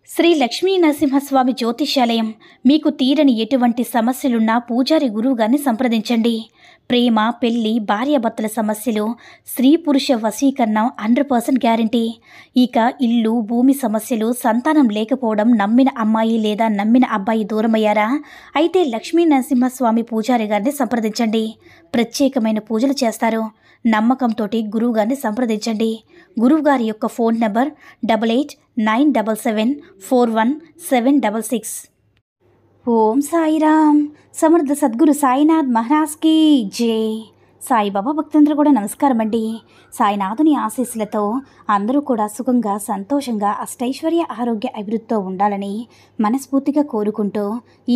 శ్రీ లక్ష్మీ నరసింహస్వామి జ్యోతిష్యాలయం మీకు తీరని ఎటువంటి సమస్యలున్నా పూజారి గురువుగారిని సంప్రదించండి. ప్రేమ, పెళ్లి, భార్యాభర్తల సమస్యలు, స్త్రీ పురుష వశీకరణం 100% గ్యారంటీ. ఇక ఇల్లు, భూమి సమస్యలు, సంతానం లేకపోవడం, నమ్మిన అమ్మాయి లేదా నమ్మిన అబ్బాయి దూరమయ్యారా? అయితే లక్ష్మీ నరసింహస్వామి పూజారి గారిని సంప్రదించండి. ప్రత్యేకమైన పూజలు చేస్తారు. నమ్మకంతోటి గురువుగారిని సంప్రదించండి. గురువుగారి యొక్క ఫోన్ నంబర్ 8897741766. ఓం సాయిరామ్. సమర్థ సద్గురు సాయినాథ్ మహారాజ్కి జై. సాయిబాబా భక్తులందరూ కూడా నమస్కారం అండి. సాయినాథుని ఆశీస్సులతో అందరూ కూడా సుఖంగా, సంతోషంగా, అష్టైశ్వర్య, ఆరోగ్య, అభివృద్ధితో ఉండాలని మనస్ఫూర్తిగా కోరుకుంటూ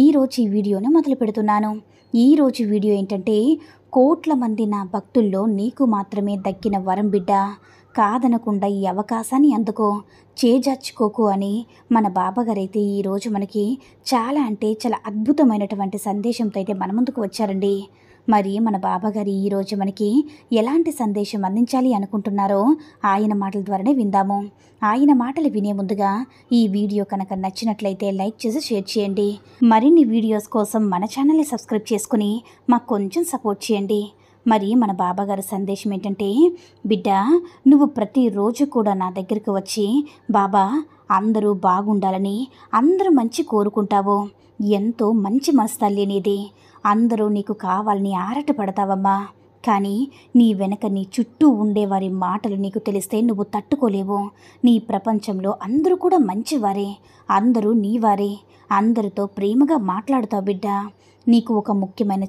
ఈరోజు ఈ వీడియోను మొదలు పెడుతున్నాను. ఈరోజు వీడియో ఏంటంటే, కోట్ల మంది నా భక్తుల్లో నీకు మాత్రమే దక్కిన వరం బిడ్డ, కాదనకుండా ఈ అవకాశాన్ని అందుకో, చేజార్చుకోకు అని మన బాబాగారైతే ఈరోజు మనకి చాలా అద్భుతమైనటువంటి సందేశంతో అయితే మన ముందుకు వచ్చారండి. మరి మన బాబాగారు ఈరోజు మనకి ఎలాంటి సందేశం అందించాలి అనుకుంటున్నారో ఆయన మాటల ద్వారానే విందాము. ఆయన మాటలు వినే ముందుగా ఈ వీడియో కనుక నచ్చినట్లయితే లైక్ చేసి షేర్ చేయండి. మరిన్ని వీడియోస్ కోసం మన ఛానల్ని సబ్స్క్రైబ్ చేసుకుని మాకు కొంచెం సపోర్ట్ చేయండి. మరి మన బాబాగారి సందేశం ఏంటంటే, బిడ్డ, నువ్వు ప్రతిరోజు కూడా నా దగ్గరికి వచ్చి, బాబా అందరూ బాగుండాలని, అందరూ మంచి కోరుకుంటావు, ఎంతో మంచి మనస్తల్లి నీది, అందరూ నీకు కావాలని ఆరాటపడతావమ్మా. కానీ నీ వెనక నీ చుట్టూ ఉండేవారి మాటలు నీకు తెలిస్తే నువ్వు తట్టుకోలేవు. నీ ప్రపంచంలో అందరూ కూడా మంచివారే, అందరూ నీవారే, అందరితో ప్రేమగా మాట్లాడుతావు బిడ్డ. నీకు ఒక ముఖ్యమైన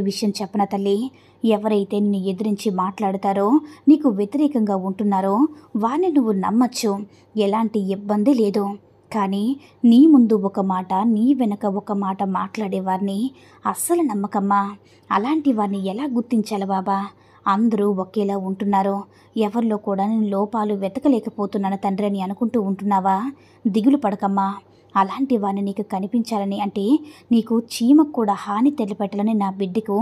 విషయం చెప్పన తల్లి. ఎవరైతే నిన్ను ఎదిరించి మాట్లాడతారో, నీకు వ్యతిరేకంగా ఉంటున్నారో వారిని నువ్వు నమ్మచ్చు, ఎలాంటి ఇబ్బంది లేదు. కానీ నీ ముందు ఒక మాట, నీ వెనక ఒక మాట మాట్లాడేవారిని అస్సలు నమ్మకమ్మా. అలాంటి వారిని ఎలా గుర్తించాలి బాబా? అందరూ ఒకేలా ఉంటున్నారు, ఎవరిలో కూడా నేను లోపాలు వెతకలేకపోతున్నాను తండ్రి అని అనుకుంటూ ఉంటున్నావా? దిగులు పడకమ్మా. అలాంటి వారిని నీకు కనిపించాలని, అంటే నీకు చీమకు కూడా హాని తెలిపెట్టాలని నా బిడ్డకు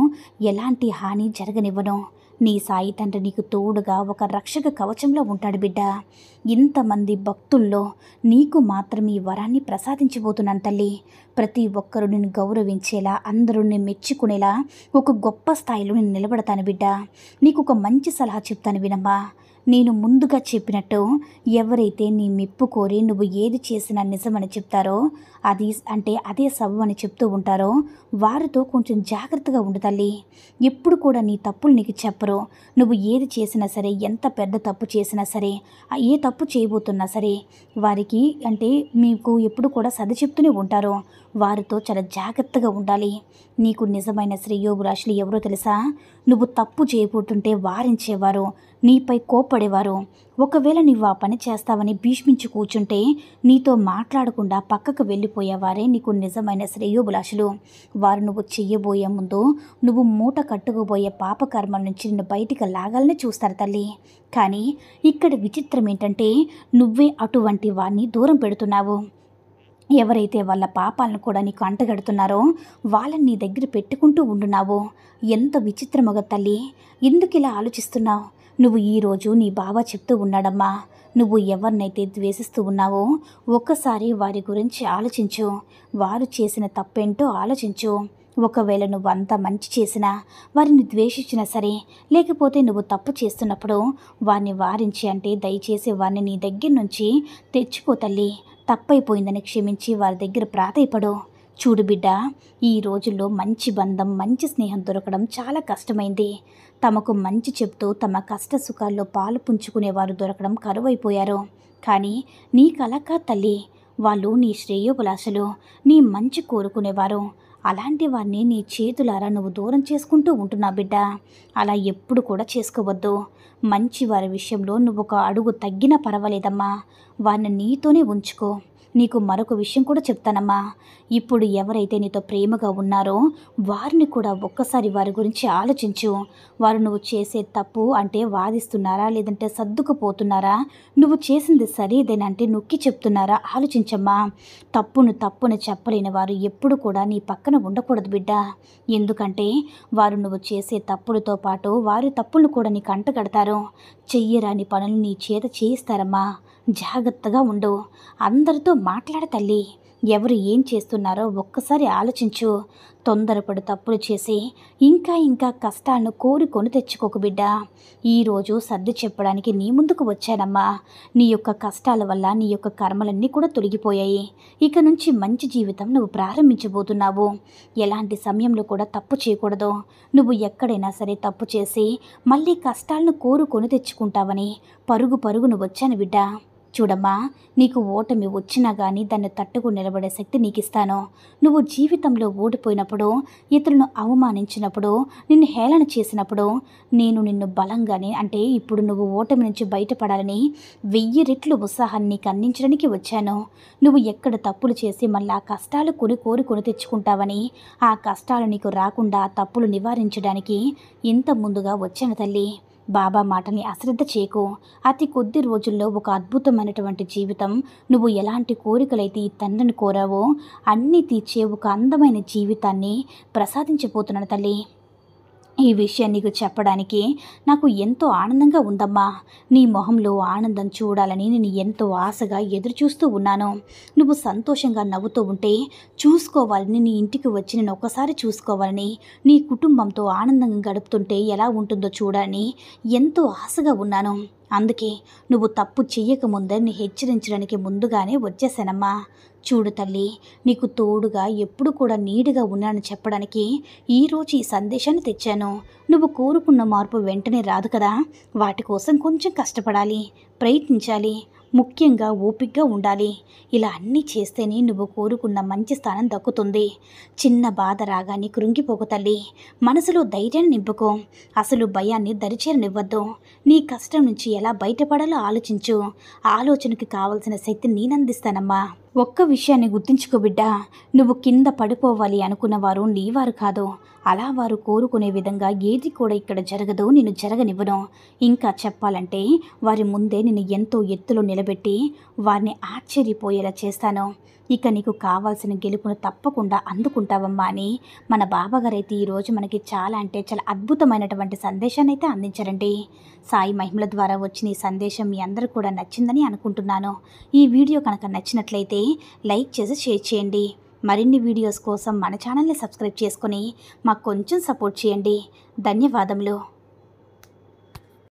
ఎలాంటి హాని జరగనివ్వను. నీ సాయి తండ్రి నీకు తోడుగా ఒక రక్షక కవచంలో ఉంటాడు బిడ్డ. ఇంతమంది భక్తుల్లో నీకు మాత్రం ఈ వరాన్ని ప్రసాదించబోతున్నాను తల్లి. ప్రతి ఒక్కరూ నిన్ను గౌరవించేలా, అందరూ నిన్ను మెచ్చుకునేలా ఒక గొప్ప స్థాయిలో నేను నిలబడతాను బిడ్డ. నీకు ఒక మంచి సలహా చెప్తాను వినమ్మా. నేను ముందుగా చెప్పినట్టు ఎవరైతే నీ మెప్పు కోరి నువ్వు ఏది చేసినా నిజమని చెప్తారో, అదే సబబు అని చెప్తూ ఉంటారో వారితో కొంచెం జాగ్రత్తగా ఉండు తల్లి. ఎప్పుడు కూడా నీ తప్పులు నీకు చెప్పరు. నువ్వు ఏది చేసినా సరే, ఎంత పెద్ద తప్పు చేసినా సరే, ఏ తప్పు చేయబోతున్నా సరే వారికి మీకు ఎప్పుడు కూడా సర్ది చెప్తూనే ఉంటారు. వారితో చాలా జాగ్రత్తగా ఉండాలి. నీకు నిజమైన శ్రేయోభిలాషులు ఎవరో తెలుసా? నువ్వు తప్పు చేయబోతుంటే వారించేవారు, నీపై కోప్పడేవారు. ఒకవేళ నువ్వు ఆ పని చేస్తావని భీష్మించి కూర్చుంటే నీతో మాట్లాడకుండా పక్కకు వెళ్ళిపోయేవారే నీకు నిజమైన శ్రేయోభిలాషులు. వారు నువ్వు చెయ్యబోయే ముందు నువ్వు మూట కట్టుకుపోయే పాపకర్మల నుంచి నిన్ను బయటికి లాగాలని చూస్తారు తల్లి. కానీ ఇక్కడ విచిత్రం ఏంటంటే, నువ్వే అటువంటి వారిని దూరం పెడుతున్నావు. ఎవరైతే వాళ్ళ పాపాలను కూడా నీకు అంటగడుతున్నారో వాళ్ళని నీ దగ్గర పెట్టుకుంటూ ఉంటున్నావు. ఎంత విచిత్రమగ తల్లి. ఎందుకు ఇలా ఆలోచిస్తున్నావు? నువ్వు ఈరోజు నీ బావ చెప్తూ ఉన్నాడమ్మా, నువ్వు ఎవరినైతే ద్వేషిస్తూ ఉన్నావో ఒక్కసారి వారి గురించి ఆలోచించు. వారు చేసిన తప్పేంటో ఆలోచించు. ఒకవేళ నువ్వు అంత మంచి చేసినా, వారిని ద్వేషించినా సరే, లేకపోతే నువ్వు తప్పు చేస్తున్నప్పుడు వారిని వారించి, దయచేసి వారిని నీ దగ్గర నుంచి తెచ్చుకో తల్లి. తప్పైపోయిందని క్షమించి వారి దగ్గర ప్రాధేయపడు. చూడు బిడ్డ, ఈ రోజుల్లో మంచి బంధం, మంచి స్నేహం దొరకడం చాలా కష్టమైంది. తమకు మంచి చెప్తూ తమ కష్ట సుఖాల్లో పాలు పుంజుకునేవారు దొరకడం కరువైపోయారు. కానీ నీకు అలా కాదు తల్లి. వాళ్ళు నీ శ్రేయోభిలాషులు, నీ మంచి కోరుకునేవారు. అలాంటి వారిని నీ చేతులారా నువ్వు దూరం చేసుకుంటూ ఉంటున్నా బిడ్డ. అలా ఎప్పుడు కూడా చేసుకోవద్దు. మంచి వారి విషయంలో నువ్వు ఒక అడుగు తగ్గినా పర్వాలేదమ్మా, వారిని నీతోనే ఉంచుకో. నీకు మరొక విషయం కూడా చెప్తానమ్మా. ఇప్పుడు ఎవరైతే నీతో ప్రేమగా ఉన్నారో వారిని కూడా ఒక్కసారి వారి గురించి ఆలోచించు. వారు నువ్వు చేసే తప్పు వాదిస్తున్నారా, లేదంటే సర్దుకుపోతున్నారా, నువ్వు చేసింది సరిదేనంటే నొక్కి చెప్తున్నారా, ఆలోచించమ్మా. తప్పును చెప్పలేని వారు ఎప్పుడు కూడా నీ పక్కన ఉండకూడదు బిడ్డ. ఎందుకంటే వారు నువ్వు చేసే తప్పులతో పాటు వారి తప్పులను కూడా నీకు అంటగడతారు. చెయ్యరాని పనులు నీ చేత చేయిస్తారమ్మా. జాగ్రత్తగా ఉండు. అందరితో మాట్లాడు తల్లి. ఎవరు ఏం చేస్తున్నారో ఒక్కసారి ఆలోచించు. తొందరపడి తప్పులు చేసి ఇంకా కష్టాలను కోరి తెచ్చుకోకు బిడ్డ. ఈరోజు సర్ది చెప్పడానికి నీ ముందుకు వచ్చానమ్మా. నీ యొక్క కష్టాల వల్ల నీ యొక్క కర్మలన్నీ కూడా తొలగిపోయాయి. ఇక నుంచి మంచి జీవితం నువ్వు ప్రారంభించబోతున్నావు. ఎలాంటి సమయంలో కూడా తప్పు చేయకూడదు. నువ్వు ఎక్కడైనా సరే తప్పు చేసి మళ్ళీ కష్టాలను కోరుకొని తెచ్చుకుంటావని పరుగును వచ్చాను బిడ్డ. చూడమ్మా, నీకు ఓటమి వచ్చినా కానీ దాన్ని తట్టుకు నిలబడే శక్తి నీకు ఇస్తాను. నువ్వు జీవితంలో ఓడిపోయినప్పుడు, ఇతరులను అవమానించినప్పుడు, నిన్ను హేళన చేసినప్పుడు నేను నిన్ను బలంగానే, అంటే ఇప్పుడు నువ్వు ఓటమి నుంచి బయటపడాలని 1000 రెట్లు ఉత్సాహాన్ని నీకు అందించడానికి వచ్చాను. నువ్వు ఎక్కడ తప్పులు చేసి మళ్ళీ ఆ కష్టాలు కోరి తెచ్చుకుంటావని, ఆ కష్టాలు నీకు రాకుండా తప్పులు నివారించడానికి ఇంత ముందుగా వచ్చాను తల్లి. బాబా మాటని అశ్రద్ధ చేయకు. అతి కొద్ది రోజుల్లో ఒక అద్భుతమైనటువంటి జీవితం, నువ్వు ఎలాంటి కోరికలైతే ఈ తండ్రిని కోరావో అన్నీ తీర్చే ఒక అందమైన జీవితాన్ని ప్రసాదించబోతున్నాను తల్లి. ఈ విషయం నీకు చెప్పడానికి నాకు ఎంతో ఆనందంగా ఉందమ్మా. నీ మొహంలో ఆనందం చూడాలని నేను ఎంతో ఆశగా ఎదురుచూస్తూ ఉన్నాను. నువ్వు సంతోషంగా నవ్వుతూ ఉంటే చూసుకోవాలని, నీ ఇంటికి వచ్చి నేను ఒకసారి చూసుకోవాలని, నీ కుటుంబంతో ఆనందంగా గడుపుతుంటే ఎలా ఉంటుందో చూడాలని ఎంతో ఆశగా ఉన్నాను. అందుకే నువ్వు తప్పు చెయ్యకముందే నీ హెచ్చరించడానికి ముందుగానే వచ్చేసానమ్మా. చూడు తల్లి, నీకు తోడుగా ఎప్పుడు కూడా నీడుగా ఉన్నానని చెప్పడానికి ఈరోజు ఈ సందేశాన్ని తెచ్చాను. నువ్వు కోరుకున్న మార్పు వెంటనే రాదు కదా. వాటి కోసం కొంచెం కష్టపడాలి, ప్రయత్నించాలి, ముఖ్యంగా ఓపికగా ఉండాలి. ఇలా అన్నీ చేస్తేనే నువ్వు కోరుకున్న మంచి స్థానం దక్కుతుంది. చిన్న బాధ రాగానే కృంగిపోకు తల్లి. మనసులో ధైర్యాన్ని నింపుకో. అసలు భయాన్ని దరిచేరనివ్వద్దు. నీ కష్టం నుంచి ఎలా బయటపడాలో ఆలోచించు. ఆలోచనకి కావలసిన శక్తిని నేనందిస్తానమ్మా. ఒక్క విషయాన్ని గుర్తుంచుకో బిడ్డ, నువ్వు కింద పడిపోవాలి అనుకున్నవారు నీవారు కాదు. అలా వారు కోరుకునే విధంగా ఏది కూడా ఇక్కడ జరగదు, నేను జరగనివ్వను. ఇంకా చెప్పాలంటే వారి ముందే నేను ఎంతో ఎత్తులో నిలబెట్టి వారిని ఆశ్చర్యపోయేలా చేస్తాను. ఇక నీకు కావాల్సిన గెలుపును తప్పకుండా అందుకుంటావమ్మా అని మన బాబాగారైతే ఈరోజు మనకి చాలా అద్భుతమైనటువంటి సందేశాన్ని అయితే అందించారండి. సాయి మహిమల ద్వారా వచ్చిన ఈ సందేశం మీ అందరూ కూడా నచ్చిందని అనుకుంటున్నాను. ఈ వీడియో కనుక నచ్చినట్లయితే లైక్ చేసి షేర్ చేయండి. మరిన్ని వీడియోస్ కోసం మన ఛానల్ని సబ్స్క్రైబ్ చేసుకొని మాకు కొంచెం సపోర్ట్ చేయండి. ధన్యవాదములు.